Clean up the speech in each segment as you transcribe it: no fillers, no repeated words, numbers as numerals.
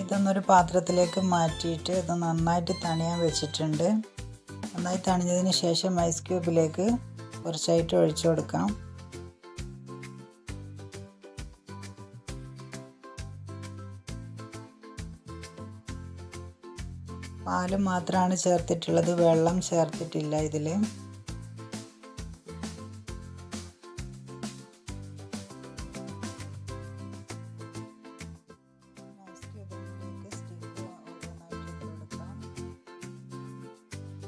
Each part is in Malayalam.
ഇതൊന്നൊരു പാത്രത്തിലേക്ക് മാറ്റിയിട്ട് ഇത് നന്നായിട്ട് തണിയാൻ വെച്ചിട്ടുണ്ട്. നന്നായി തണിഞ്ഞതിന് ശേഷം ഐസ് ക്യൂബിലേക്ക് കുറച്ചായിട്ട് ഒഴിച്ചു കൊടുക്കാം. പാല് മാത്രമാണ് ചേർത്തിട്ടുള്ളത്, വെള്ളം ചേർത്തിട്ടില്ല ഇതിൽ.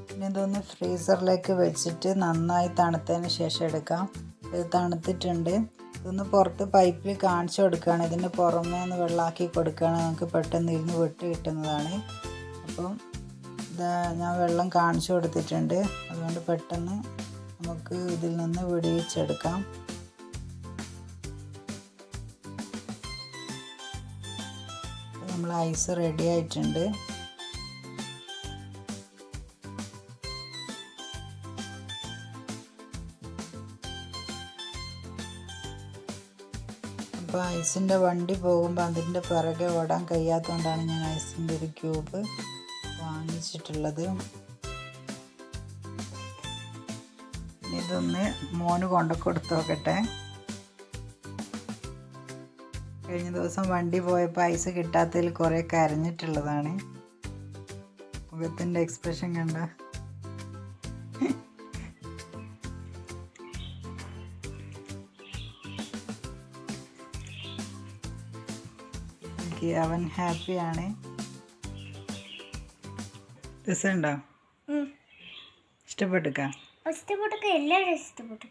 പിന്നെ ഇതൊന്ന് ഫ്രീസറിലേക്ക് വെച്ചിട്ട് നന്നായി തണുത്തതിന് ശേഷം എടുക്കാം. ഇത് തണുത്തിട്ടുണ്ട്. ഇതൊന്ന് പുറത്ത് പൈപ്പിൽ കാണിച്ചു കൊടുക്കുകയാണ്. ഇതിൻ്റെ പുറമേ ഒന്ന് വെള്ളമാക്കി കൊടുക്കുകയാണ്. നമുക്ക് പെട്ടെന്ന് ഇരുന്ന് വിട്ട് കിട്ടുന്നതാണ്. അപ്പം ഇതാ ഞാൻ വെള്ളം കാണിച്ചു കൊടുത്തിട്ടുണ്ട്. അതുകൊണ്ട് പെട്ടെന്ന് നമുക്ക് ഇതിൽ നിന്ന് വിടിയിച്ചെടുക്കാം. നമ്മൾ ഐസ് റെഡി ആയിട്ടുണ്ട്. അപ്പോൾ ഐസിൻ്റെ വണ്ടി പോകുമ്പോൾ അതിൻ്റെ പിറകെ ഓടാൻ കഴിയാത്തതുകൊണ്ടാണ് ഞാൻ ഐസിൻ്റെ ഒരു ക്യൂബ് വാങ്ങിച്ചിട്ടുള്ളത്. ഇതൊന്ന് മോന് കൊണ്ടുകൊടുത്ത് നോക്കട്ടെ. കഴിഞ്ഞ ദിവസം വണ്ടി പോയപ്പോൾ ഐസ് കിട്ടാത്തതിൽ കുറേ കരഞ്ഞിട്ടുള്ളതാണ്. മുഖത്തിൻ്റെ എക്സ്പ്രഷൻ കണ്ട. അവൻ ഹാപ്പിയാണ്. രസമുണ്ടോ? ഇഷ്ടപ്പെട്ടുക്ക? എല്ലാവരും ഇഷ്ടപ്പെട്ടു.